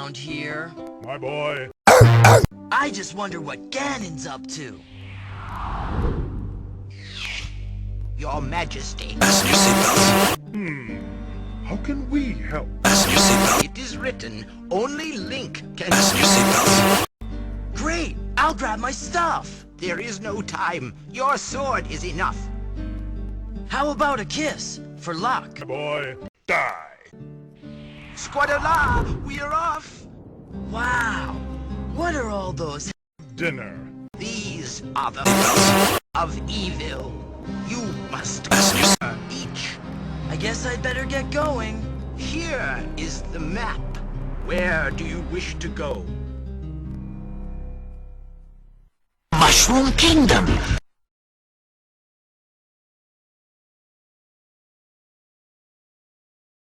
around here. My boy. I just wonder what Ganon's up to. Your Majesty. Fasten your seatbelts. How can we help? Fasten your seatbelts. It is written, only Link can... Fasten your seatbelts. Great! I'll grab my stuff. There is no time. Your sword is enough. How about a kiss? For luck. My boy. Die. Squadala, we are off. Wow! What are all those? Dinner. These are the of evil. You must Fasten your each. I guess I'd better get going. Here is the map. Where do you wish to go? Mushroom Kingdom.